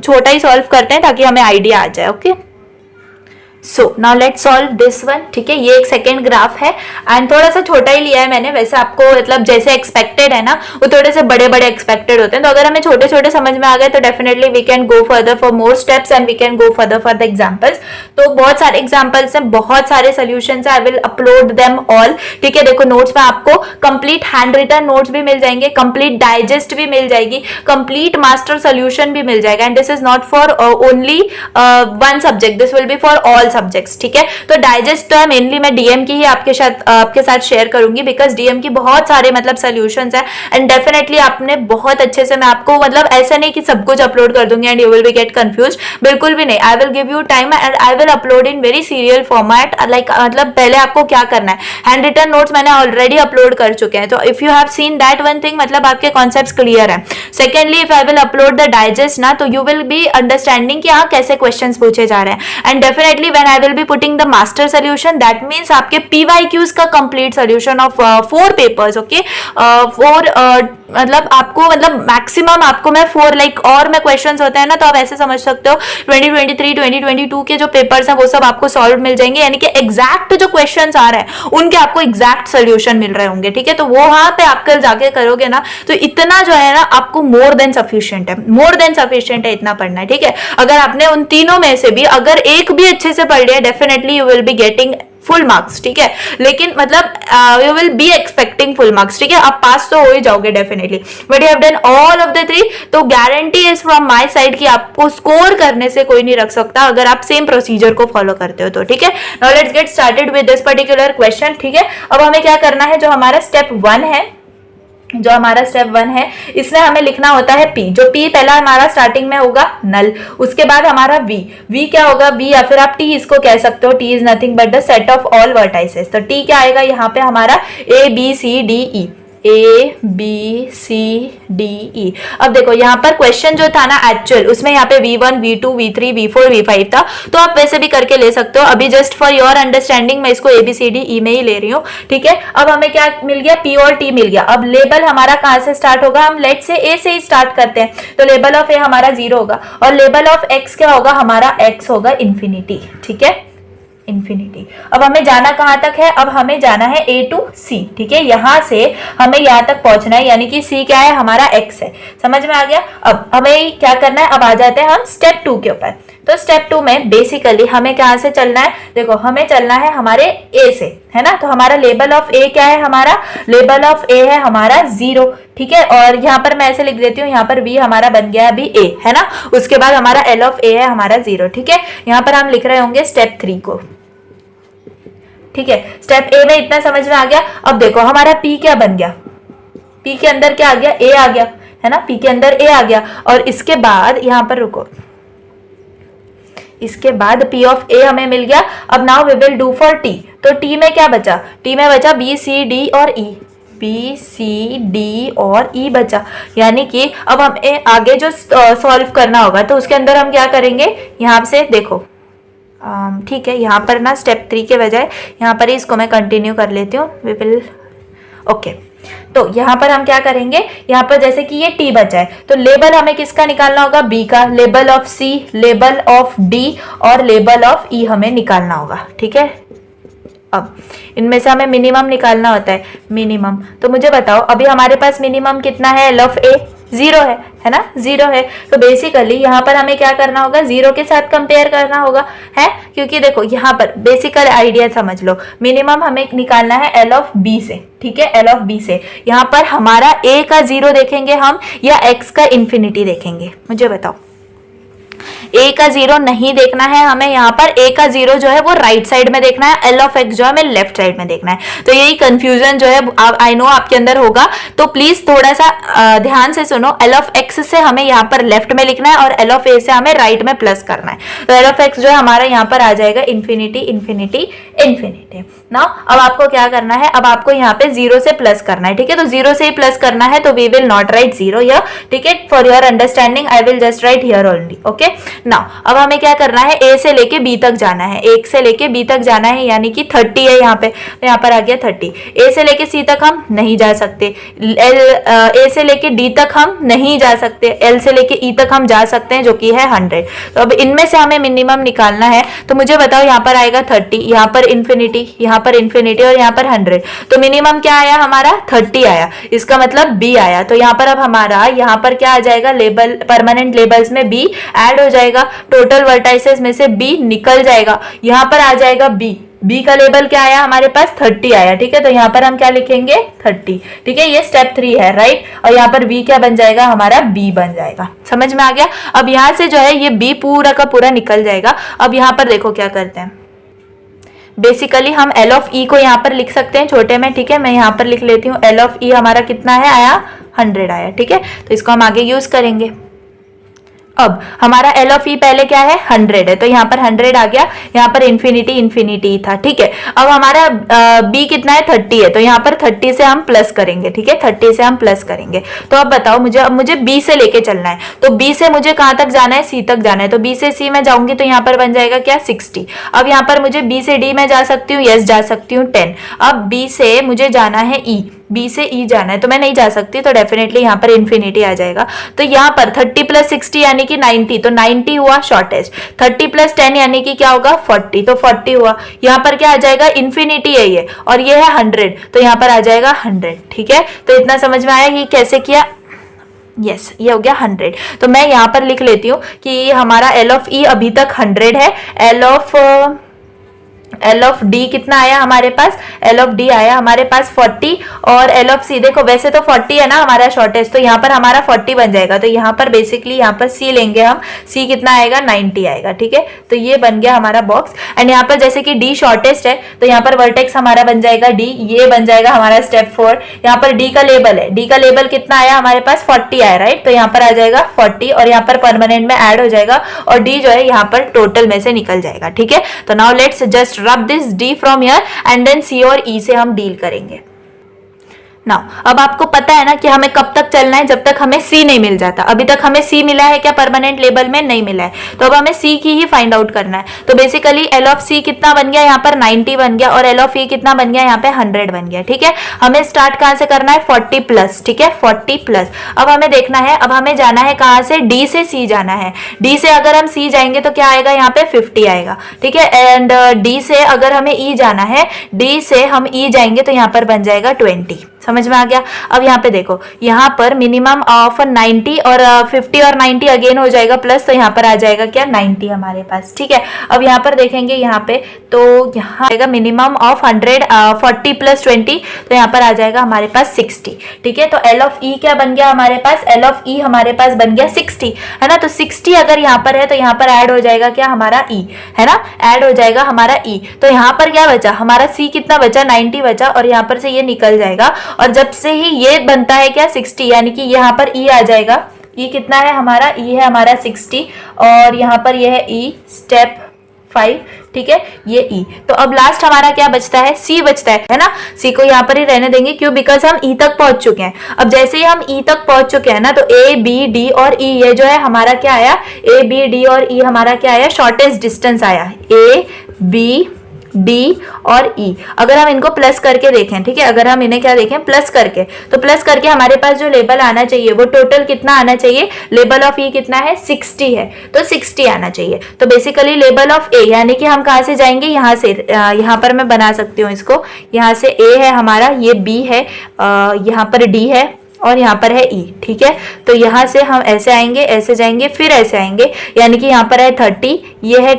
छोटा ही सॉल्व करते हैं ताकि हमें आइडिया आ जाए। Okay, so now let's solve this one, ठीक है। ये एक सेकेंड ग्राफ है एंड थोड़ा सा छोटा ही लिया है मैंने, वैसे आपको मतलब जैसे एक्सपेक्टेड है ना वो थोड़े से बड़े बड़े एक्सपेक्टेड होते हैं। तो अगर हमें छोटे छोटे समझ में आ गए तो definitely we can go further for more steps and we can go further for the examples. तो बहुत सारे एग्जाम्पल्स हैं, बहुत सारे सोल्यूशन है, I will upload them all, ठीक है। देखो नोट्स में आपको कंप्लीट हैंड रिटन नोट्स भी मिल जाएंगे, कंप्लीट डाइजेस्ट भी मिल जाएगी, कंप्लीट मास्टर सोल्यूशन भी मिल जाएगा। And this is not for only one subject, this will B for all subjects, ठीक है। तो डाइजेस्ट तो मेनली मैं डीएम की ही आपके साथ शेयर करूंगी बिकॉज डीएम की बहुत सारे मतलब सोल्यूशंस है एंड डेफिनेटली आपने बहुत अच्छे से, मैं आपको मतलब ऐसा नहीं कि सब कुछ अपलोड कर दूंगी and you will be get confuse, बिल्कुल भी नहीं। I will give you time and I will upload in very serial format. Like मतलब पहले आपको क्या करना है, हैंड रिटन नोट्स मैंने ऑलरेडी अपलोड कर चुके हैं, तो if you have seen that one thing मतलब आपके कॉन्सेप्ट्स क्लियर है। Secondly if I will upload the digest ना, तो यू विल बी अंडरस्टैंडिंग कि हाँ कैसे क्वेश्चन पूछे जा रहे हैं। And definitely when I will be putting the master solution that means आपके पीवाईक्यूज का complete solution of 4 papers, okay. 4 मतलब आपको मतलब मैक्सिमम आपको मैं 4 लाइक और में क्वेश्चंस होते हैं ना, तो आप ऐसे समझ सकते हो 2023 2022 के जो पेपर्स हैं वो सब आपको सॉल्व मिल जाएंगे, यानी कि एग्जैक्ट जो क्वेश्चंस आ रहे हैं उनके आपको एग्जैक्ट सोल्यूशन मिल रहे होंगे, ठीक है। तो वो वहां पे आप कल जाके करोगे ना तो इतना जो है ना आपको मोर देन सफिशिएंट है, मोर देन सफिशिएंट है, इतना पढ़ना है, ठीक है। अगर आपने उन तीनों में से भी अगर एक भी अच्छे से पढ़ लिया definitely you will be getting full marks, ठीक है। लेकिन मतलब you will be expecting full marks, ठीक है। आप पास तो हो ही जाओगे definitely, but you have done all of the 3, तो guarantee is from my side कि आपको स्कोर करने से कोई नहीं रख सकता अगर आप सेम प्रोसीजर को फॉलो करते हो तो, ठीक है। Now let's get started with this particular question, ठीक है। अब हमें क्या करना है, जो हमारा स्टेप 1 है, जो हमारा स्टेप 1 है इसमें हमें लिखना होता है P, जो P पहला हमारा स्टार्टिंग में होगा नल, उसके बाद हमारा V क्या होगा, V या फिर आप T इसको कह सकते हो, T is nothing but the set of all vertices. तो T क्या आएगा यहाँ पे हमारा ABCDE, ABCDE। अब देखो यहाँ पर क्वेश्चन जो था ना एक्चुअल, उसमें यहाँ पे V1 V2 V3 V4 V5 था, तो आप वैसे भी करके ले सकते हो। अभी जस्ट फॉर योर अंडरस्टैंडिंग मैं इसको ABCDE में ही ले रही हूँ, ठीक है। अब हमें क्या मिल गया, P और T मिल गया। अब लेबल हमारा कहाँ से स्टार्ट होगा, हम लेट से A से ही स्टार्ट करते हैं, तो लेबल ऑफ A हमारा 0 होगा और लेबल ऑफ X क्या होगा, हमारा X होगा इन्फिनिटी, ठीक है, इन्फिनिटी। अब हमें जाना कहां तक है, अब हमें जाना है A to C, ठीक है। यहां से हमें यहां तक पहुंचना है, यानी कि C क्या है, हमारा X है। समझ में आ गया। अब हमें क्या करना है, अब आ जाते हैं हम स्टेप 2 के ऊपर। तो स्टेप 2 में बेसिकली हमें कहां से चलना है, देखो हमें चलना है हमारे A से, है ना। तो हमारा लेबल ऑफ A क्या है, हमारा लेबल ऑफ A है हमारा 0, ठीक है। और यहाँ पर मैं ऐसे लिख देती हूँ, यहाँ पर V हमारा बन गया अभी A, है ना। उसके बाद हमारा L ऑफ A है हमारा 0, ठीक है। यहाँ पर हम लिख रहे होंगे स्टेप 3 को, ठीक है। स्टेप A में इतना समझ में आ गया। अब देखो हमारा P क्या बन गया, P के अंदर क्या आ गया, A आ गया, है ना। P के अंदर A आ गया और इसके बाद यहाँ पर रुको, इसके बाद P ऑफ A हमें मिल गया। अब now we will do for T, तो T में क्या बचा, T में बचा B C D और E, B C D और E बचा, यानी कि अब हमें आगे जो सॉल्व करना होगा तो उसके अंदर हम क्या करेंगे, यहाँ से देखो ठीक है, यहाँ पर ना स्टेप 3 के बजाय यहाँ पर इसको मैं कंटिन्यू कर लेती हूँ, वी विल ओके। तो यहाँ पर हम क्या करेंगे, यहाँ पर जैसे कि ये T बचा है तो लेबल हमें किसका निकालना होगा, B का, label of C, label of D और लेबल ऑफ E हमें निकालना होगा, ठीक है। अब इनमें से हमें मिनिमम निकालना होता है, मिनिमम। तो मुझे बताओ अभी हमारे पास मिनिमम कितना है, एल ऑफ ए 0 है ना, 0 है। तो बेसिकली यहाँ पर हमें क्या करना होगा, 0 के साथ कंपेयर करना होगा, है, क्योंकि देखो यहाँ पर बेसिकल आइडिया समझ लो, मिनिमम हमें निकालना है एल ऑफ बी से, ठीक है, एल ऑफ बी से। यहाँ पर हमारा ए का 0 देखेंगे हम या एक्स का इन्फिनिटी देखेंगे, मुझे बताओ। ए का 0 नहीं देखना है हमें, यहाँ पर ए का 0 जो है वो राइट साइड में देखना है, एल ऑफ एक्स जो है हमें लेफ्ट साइड में देखना है। तो यही कंफ्यूजन जो है आई नो आपके अंदर होगा, तो प्लीज थोड़ा सा ध्यान से सुनो। एल ऑफ एक्स से हमें यहाँ पर लेफ्ट में लिखना है और एल ऑफ ए से हमें राइट में प्लस करना है। तो एल ऑफ एक्स जो है हमारा यहाँ पर आ जाएगा इन्फिनिटी इन्फिनिटी इन्फिनिटी। ना अब आपको क्या करना है, अब आपको यहाँ पे 0 से प्लस करना है, ठीक है। तो 0 से ही प्लस करना है, तो we will not write 0 here, ठीक है। For your understanding I will just write here only, okay. Now अब हमें क्या करना है, ए से लेके बी तक जाना है, 1 से लेके बी तक जाना है, यानी कि 30 है यहाँ पे, तो यहाँ पर आ गया 30। ए से लेके सी तक हम नहीं जा सकते, ए से लेके डी तक हम नहीं जा सकते, एल से लेके ई तक हम जा सकते हैं, जो कि है 100। तो अब इनमें से हमें मिनिमम निकालना है, तो मुझे बताओ यहाँ पर आएगा 30, यहाँ पर इन्फिनिटी, यहाँ पर इन्फिनिटी और यहाँ पर 100। तो मिनिमम क्या आया हमारा, 30 आया, इसका मतलब बी आया। तो यहाँ पर अब हमारा यहाँ पर क्या आ जाएगा, लेबल परमानेंट लेबल्स में बी ऐड हो जाएगा, टोटल वर्टाइसेस में से बी निकल जाएगा, यहाँ पर आ जाएगा बी। बी का लेबल क्या आया हमारे पास, 30 आया, ठीक है। तो यहाँ पर हम क्या लिखेंगे, 30, ठीक है। ये स्टेप 3 है, राइट। और यहाँ पर बी क्या बन जाएगा हमारा, बी बन जाएगा। समझ में आ गया। अब यहाँ से जो है ये बी पूरा का पूरा निकल जाएगा। अब यहाँ पर देखो क्या करते हैं, बेसिकली हम एल ऑफ ई को यहाँ पर लिख सकते हैं छोटे में, ठीक है। मैं यहाँ पर लिख लेती हूँ, एल ऑफ ई हमारा कितना है आया, 100 आया, ठीक है। तो इसको हम आगे यूज करेंगे। अब हमारा एल ऑफ ई पहले क्या है, 100 है, तो यहाँ पर 100 आ गया, यहाँ पर इन्फिनिटी इन्फिनिटी था, ठीक है। अब हमारा बी कितना है, 30 है, तो यहाँ पर 30 से हम प्लस करेंगे, ठीक है, 30 से हम प्लस करेंगे। तो अब बताओ मुझे, अब मुझे बी से लेके चलना है, तो बी से मुझे कहाँ तक जाना है, सी तक जाना है। तो बी से सी में जाऊंगी तो यहाँ पर बन जाएगा क्या, 60। अब यहाँ पर मुझे बी से डी में जा सकती हूँ, यस जा सकती हूँ, 10। अब बी से मुझे जाना है ई, बी से ई जाना है, तो मैं नहीं जा सकती, तो डेफिनेटली यहाँ पर इन्फिनिटी आ जाएगा। तो यहाँ पर 30 + 60 यानी कि 90, तो 90 हुआ शॉर्टेज। 30 + 10 यानी कि क्या होगा, 40, तो 40 हुआ। यहाँ पर क्या आ जाएगा, इन्फिनिटी है ये, और ये है 100, तो यहाँ पर आ जाएगा 100, ठीक है। तो इतना समझ में आया कि कैसे किया। यस ये हो गया 100। तो मैं यहाँ पर लिख लेती हूँ कि हमारा एल ऑफ ई अभी तक 100 है, एल ऑफ डी कितना आया हमारे पास, एल ऑफ डी आया हमारे पास 40, और एल ऑफ सी देखो वैसे तो 40 है ना हमारा शॉर्टेज, तो यहाँ पर हमारा 40 बन जाएगा। तो यहाँ पर बेसिकली यहाँ पर सी लेंगे हम, सी कितना आएगा, 90 आएगा, ठीक है। तो ये बन गया हमारा बॉक्स। एंड यहाँ पर जैसे कि डी शॉर्टेस्ट है, तो यहाँ पर वर्टेक्स हमारा बन जाएगा डी, ये बन जाएगा हमारा स्टेप 4। यहाँ पर डी का लेबल है, डी का लेबल कितना आया हमारे पास, 40 आया, राइट। तो यहाँ पर आ जाएगा 40 और यहाँ पर परमानेंट में ऐड हो जाएगा, और डी जो है यहाँ पर टोटल में से निकल जाएगा, ठीक है। तो now let's just rub this D from here and then C और E से हम डील करेंगे। नाउ अब आपको पता है ना कि हमें कब तक चलना है, जब तक हमें C नहीं मिल जाता। अभी तक हमें C मिला है क्या, परमानेंट लेबल में नहीं मिला है, तो अब हमें C की ही फाइंड आउट करना है। तो बेसिकली एल ऑफ C कितना बन गया, यहाँ पर 90 बन गया, और एल ऑफ E कितना बन गया, यहाँ पे 100 बन गया, ठीक है। हमें स्टार्ट कहाँ से करना है, 40 प्लस, ठीक है, 40 प्लस। अब हमें देखना है, अब हमें जाना है कहाँ से, D से C जाना है। D से अगर हम C जाएंगे तो क्या आएगा, यहाँ पे 50 आएगा, ठीक है। एंड D से अगर हमें E जाना है, D से हम E जाएंगे तो यहाँ पर बन जाएगा 20। समझ में आ गया। अब यहाँ पे देखो, यहाँ पर मिनिमम ऑफ 90 और 50 और 90 अगेन हो जाएगा प्लस, तो यहाँ पर आ जाएगा क्या, 90 हमारे पास, ठीक है। अब यहाँ पर देखेंगे यहाँ पे, तो यहाँ आएगा मिनिमम ऑफ 100, 40 + 20, तो यहाँ पर आ जाएगा हमारे पास 60, ठीक है। तो एल ऑफ ई क्या बन गया हमारे पास, एल ऑफ ई हमारे पास बन गया 60, है ना। तो 60 अगर यहाँ पर है तो यहाँ पर ऐड हो जाएगा क्या, हमारा ई, है ना, ऐड हो जाएगा हमारा ई। तो यहाँ पर क्या बचा, हमारा सी कितना बचा, 90 बचा, और यहाँ पर से ये निकल जाएगा। और जब से ही ये बनता है क्या, 60, यानी कि यहाँ पर ई आ जाएगा। ई कितना है हमारा, ई है हमारा 60, और यहाँ पर ये है ई स्टेप 5, ठीक है, ये ई। तो अब लास्ट हमारा क्या बचता है, सी बचता है ना। सी को यहाँ पर ही रहने देंगे, क्यों, बिकॉज हम ई तक पहुंच चुके हैं। अब जैसे ही हम ई तक पहुंच चुके हैं ना, तो ए बी डी और ई, ये जो है हमारा क्या आया, ए बी डी और ई हमारा क्या आया, शॉर्टेस्ट डिस्टेंस आया, ए बी डी और ई, अगर हम इनको प्लस करके देखें, ठीक है, अगर हम इन्हें क्या देखें प्लस करके, तो प्लस करके हमारे पास जो लेबल आना चाहिए वो टोटल कितना आना चाहिए, लेबल ऑफ ई कितना है 60 है, तो 60 आना चाहिए। तो बेसिकली लेबल ऑफ ए यानी कि हम कहां से जाएंगे, यहां से, यहां पर मैं बना सकती हूँ इसको, यहां से ए है हमारा, ये बी है, यहां पर डी है और यहाँ पर है ई, ठीक है। तो यहाँ से हम ऐसे आएंगे, ऐसे जाएंगे, फिर ऐसे आएंगे, यानी कि यहाँ पर है 30, ये है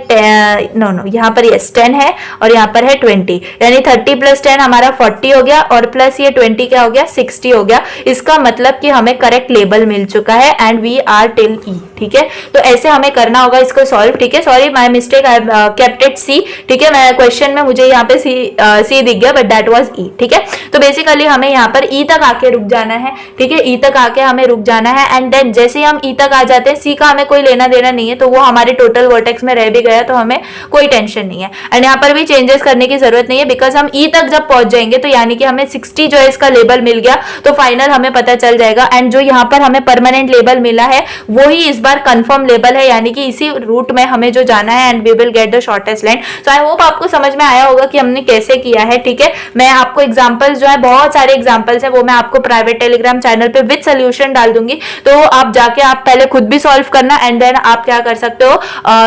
नो यहाँ पर यस 10 है और यहाँ पर है 20, यानी 30 प्लस 10 हमारा 40 हो गया और प्लस ये 20 क्या हो गया 60 हो गया। इसका मतलब कि हमें करेक्ट लेबल मिल चुका है एंड वी आर टिल ई, ठीक है। तो ऐसे हमें करना होगा इसको सॉल्व, ठीक है। Sorry my mistake, I kept it C, ठीक है। मैं क्वेश्चन में मुझे यहाँ पे सी दिख गया बट दैट वाज ई, ठीक है। तो बेसिकली हमें यहाँ पर ई तक आके रुक जाना है, ठीक है, ई तक आके हमें रुक जाना है एंड देन जैसे ही हम ई तक आ जाते हैं, सी का हमें कोई लेना देना नहीं है, तो वो हमारे टोटल वर्टेक्स में रह भी गया तो हमें कोई टेंशन नहीं है। एंड यहाँ पर भी चेंजेस करने की जरूरत नहीं है बिकॉज हम ई तक जब पहुंच जाएंगे तो यानी कि हमें 60 जो है इसका लेबल मिल गया, तो फाइनल हमें पता चल जाएगा। एंड जो यहाँ पर हमें परमानेंट लेबल मिला है वो ही इस बार कंफर्म लेबल है, यानी कि इसी रूट में हमें जो जाना है and we will get the shortest line. So I hope आपको समझ में आया होगा कि हमने कैसे किया है, ठीक है। मैं आपको एग्जाम्पल्स जो है, बहुत सारे एग्जाम्पल्स है, वो मैं आपको प्राइवेट टेलीग्राम चैनल पे विद सोल्यूशन डाल दूंगी, तो आप जाके आप पहले खुद भी सॉल्व करना एंड देन आप क्या कर सकते हो,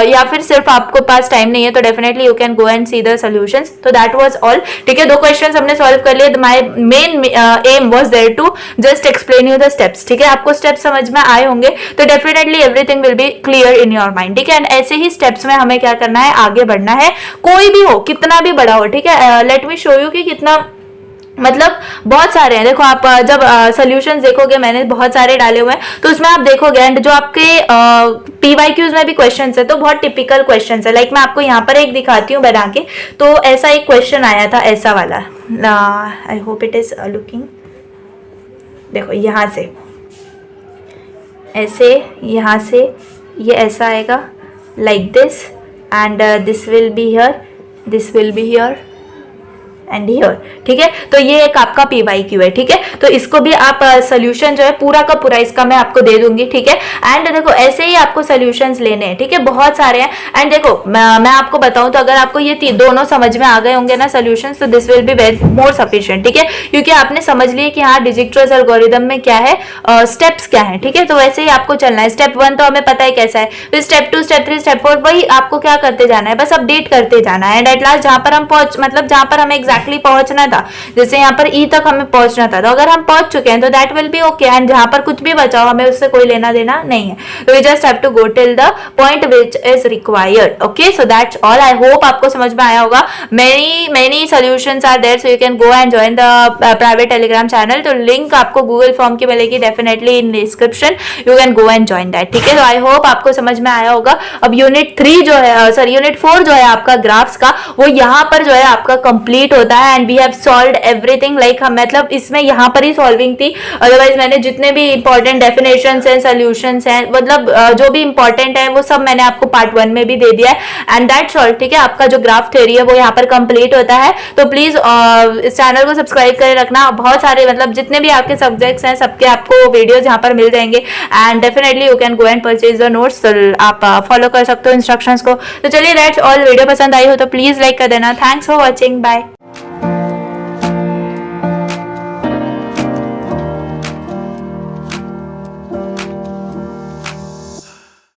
या फिर सिर्फ आपको पास टाइम नहीं है तो definitely you can go and see the solutions. तो दैट वाज ऑल, ठीक है। 2 क्वेश्चंस हमने सॉल्व कर लिए। My main aim was there to just explain you the steps, ठीक है। आपको स्टेप्स समझ में आए होंगे तो definitely everything will be clear in your mind, ठीक है। एंड ऐसे ही स्टेप्स में हमें क्या करना है, आगे बढ़ना है, कोई भी हो, कितना भी बड़ा हो, ठीक है। लेट मी शो यू कि कितना, मतलब बहुत सारे हैं। देखो आप जब सॉल्यूशंस देखोगे, मैंने बहुत सारे डाले हुए हैं, तो उसमें आप देखोगे एंड जो आपके पीवाईक्यूज में भी क्वेश्चंस है तो बहुत टिपिकल क्वेश्चंस है। लाइक मैं आपको यहाँ पर एक दिखाती हूँ बना के, तो ऐसा एक क्वेश्चन आया था, ऐसा वाला, I hope it is looking, देखो यहाँ से ऐसे, यहाँ से ये ऐसा आएगा like this and this will be here, this will be here and here, ठीक है। तो ये एक आपका पीवाईक्यू है, ठीक है। तो इसको भी आप सोल्यूशन जो है पूरा का पूरा इसका मैं आपको दे दूंगी, ठीक है। एंड देखो ऐसे ही आपको सोल्यूशंस लेने हैं, ठीक है, बहुत सारे हैं। एंड देखो मैं आपको बताऊं तो अगर आपको ये दोनों समझ में आ गए होंगे ना सोल्यूशंस, तो this will be very more sufficient, ठीक है, क्योंकि आपने समझ लिया कि हाँ डिजिक्स्ट्रास एल्गोरिथम में क्या है, स्टेप्स क्या है, ठीक है। तो वैसे ही आपको चलना है। स्टेप 1 तो हमें पता है कैसा है, फिर स्टेप 2, स्टेप 3, स्टेप 4, वही आपको क्या करते जाना है, बस अपडेट करते जाना है। एंड एट लास्ट जहां पर हम जहां पर हमें पहुंचना था, जैसे यहाँ पर ई तक हमें पहुंचना था, तो अगर हम पहुंच चुके हैं तो that will be okay. And जहां पर कुछ भी बचाओ हमें उससे कोई लेना देना नहीं है, तो we just have to go till the point which is required, okay. So that's all, I hope आपको समझ में आया होगा। Many solutions are there, so you can go and join the private Telegram channel. तो link आपको Google form की मिलेगी definitely in description, you can go and join that, ठीक है। तो आई होप आपको समझ में आया होगा। अब यूनिट 3 जो है, सॉरी यूनिट 4 जो है आपका ग्राफ्स का, वो यहाँ पर जो है आपका कंप्लीट होता है and we have solved everything. Like हम मतलब इसमें यहाँ पर ही सॉल्विंग थी, अदरवाइज मैंने जितने भी इंपॉर्टेंट डेफिनेशंस हैं, सॉल्यूशंस हैं, मतलब जो भी इंपॉर्टेंट है वो सब मैंने आपको पार्ट 1 में भी दे दिया है एंड दैट्स ऑल, ठीक है। आपका जो ग्राफ थ्योरी है वो यहाँ पर कंप्लीट होता है। तो प्लीज इस चैनल को सब्सक्राइब कर रखना। बहुत सारे मतलब जितने भी आपके सब्जेक्ट्स हैं सबके आपको वीडियोज यहाँ पर मिल जाएंगे and definitely you can go and purchase the notes. आप फॉलो कर सकते हो इंस्ट्रक्शंस को। तो चलिए दैट्स ऑल, वीडियो पसंद आई हो तो प्लीज लाइक कर देना। Thanks for watching, bye.